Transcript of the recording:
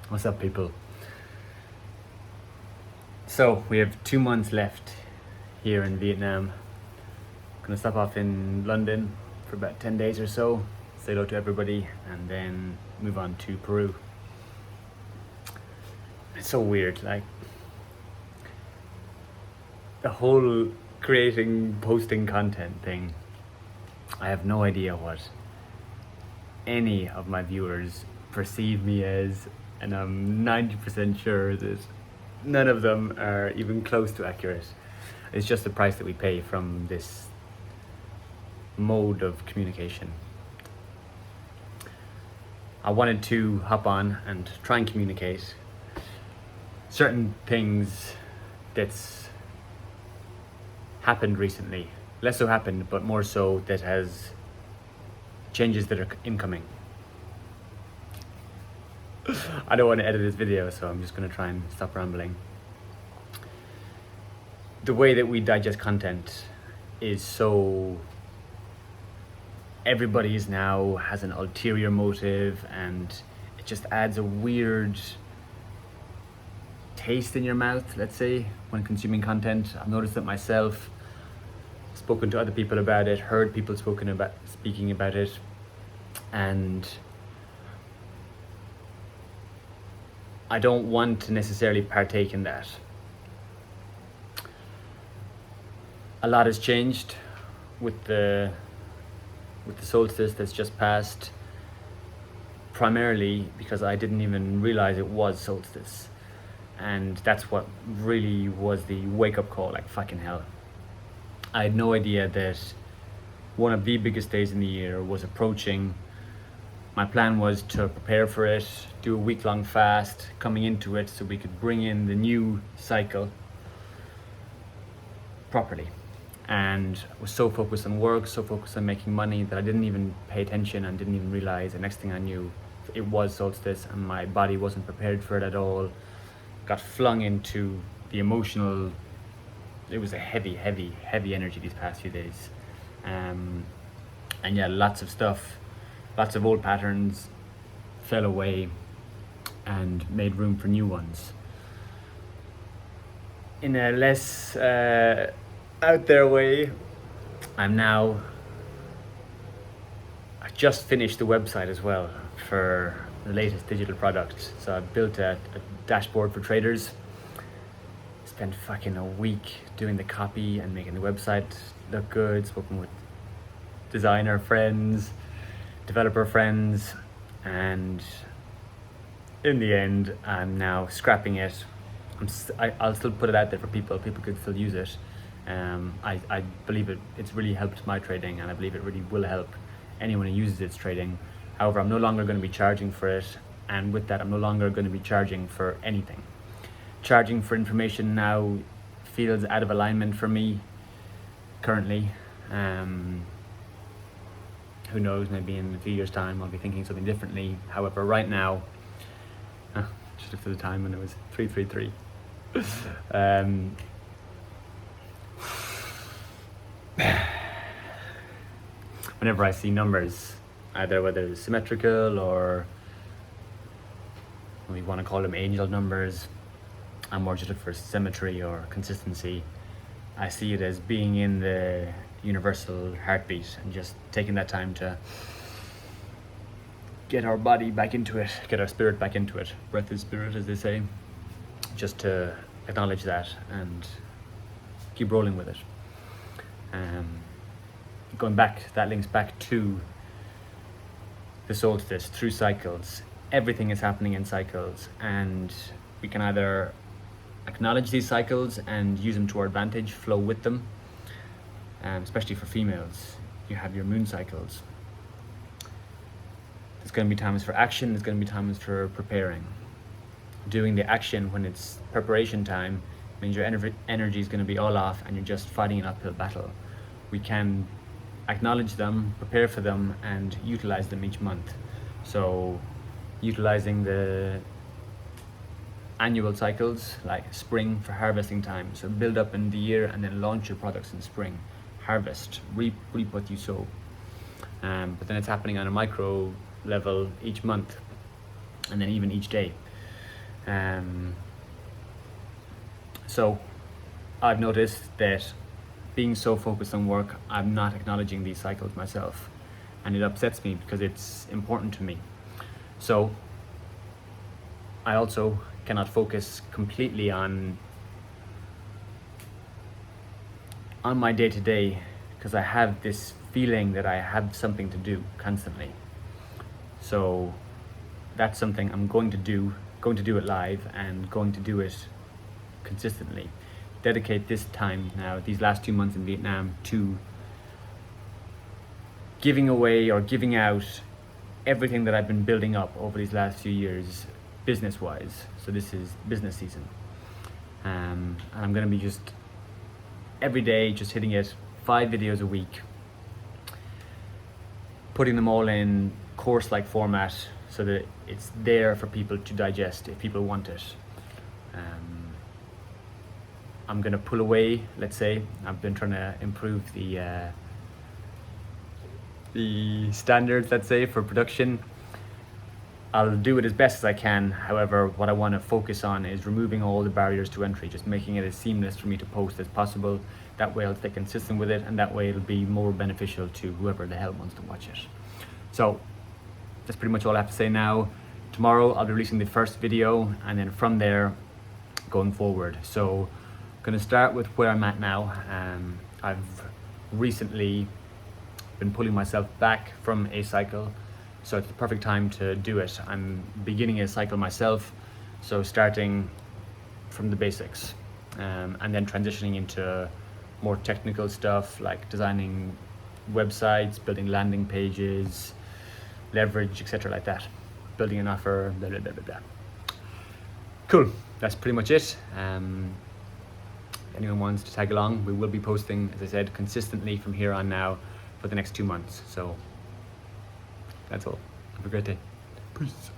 What's up, people? So we have 2 months left here in Vietnam. Gonna stop off in London for about 10 days or so, say hello to everybody, and then move on to Peru. It's so weird, like the whole creating, posting content thing. I have no idea what any of my viewers perceive me as, and I'm 90% sure that none of them are even close to accurate. It's just the price that we pay from this mode of communication. I wanted to hop on and try and communicate certain things that's happened recently. Less so happened, but more so that has changes that are incoming. I don't want to edit this video, so I'm just going to try and stop rambling. The way that we digest content is so... everybody's now has an ulterior motive, and it just adds a weird taste in your mouth, let's say, when consuming content. I've noticed it myself, spoken to other people about it, heard people speaking about it, and I don't want to necessarily partake in that. A lot has changed with the solstice that's just passed, primarily because I didn't even realize it was solstice, and that's what really was the wake-up call. Like, fucking hell, I had no idea that one of the biggest days in the year was approaching. My plan was to prepare for it, do a week-long fast coming into it so we could bring in the new cycle properly. And I was so focused on work, so focused on making money, that I didn't even pay attention and didn't even realize. The next thing I knew, it was solstice and my body wasn't prepared for it at all. Got flung into the emotional... it was a heavy energy these past few days. And yeah, lots of stuff, lots of old patterns fell away and made room for new ones. In a less out there way, I just finished the website as well for the latest digital product. So I built a dashboard for traders. Spent fucking a week doing the copy and making the website look good, spoken with designer friends, developer friends, and in the end I'm now scrapping it. I'll still put it out there for people could still use it. I believe it's really helped my trading, and I believe it really will help anyone who uses its trading. However, I'm no longer going to be charging for it, and with that I'm no longer going to be charging for anything. Charging for information now feels out of alignment for me currently. Who knows, maybe in a few years' time I'll be thinking something differently. However, right now, just looked at the time when it was 3:33. Whenever I see numbers, either whether it's symmetrical or we want to call them angel numbers, I'm more just for symmetry or consistency. I see it as being in the universal heartbeat and just taking that time to get our body back into it, get our spirit back into it. Breath is spirit, as they say. Just to acknowledge that and keep rolling with it. Going back, that links back to the solstice, through cycles. Everything is happening in cycles, and we can either acknowledge these cycles and use them to our advantage, flow with them, especially for females. You have your moon cycles. There's going to be times for action, there's going to be times for preparing. Doing the action when it's preparation time means your energy is going to be all off and you're just fighting an uphill battle. We can acknowledge them, prepare for them, and utilize them each month. So utilizing the annual cycles, like spring for harvesting time. So build up in the year and then launch your products in spring. Harvest, reap what you sow. But then it's happening on a micro level each month, and then even each day. So I've noticed that being so focused on work, I'm not acknowledging these cycles myself, and it upsets me because it's important to me. So I also cannot focus completely on my day-to-day because I have this feeling that I have something to do constantly. So that's something I'm going to do it live and going to do it consistently. Dedicate this time now, these last 2 months in Vietnam, to giving away or giving out everything that I've been building up over these last few years, business-wise. So this is business season. And I'm gonna be just every day just hitting it, 5 videos a week, putting them all in course-like format so that it's there for people to digest if people want it. I'm gonna pull away, let's say. I've been trying to improve the standards, let's say, for production. I'll do it as best as I can. However, what I want to focus on is removing all the barriers to entry, just making it as seamless for me to post as possible. That way I'll stay consistent with it, and that way it'll be more beneficial to whoever the hell wants to watch it. So that's pretty much all I have to say now. Tomorrow I'll be releasing the first video, and then from there going forward. So I'm gonna start with where I'm at now. I've recently been pulling myself back from a cycle, so it's the perfect time to do it. I'm beginning a cycle myself, so starting from the basics, and then transitioning into more technical stuff like designing websites, building landing pages, leverage, etc. like that, building an offer, blah, blah, blah, blah, blah. Cool, that's pretty much it. Anyone wants to tag along, we will be posting, as I said, consistently from here on now for the next 2 months. So that's all. Have a great day. Peace.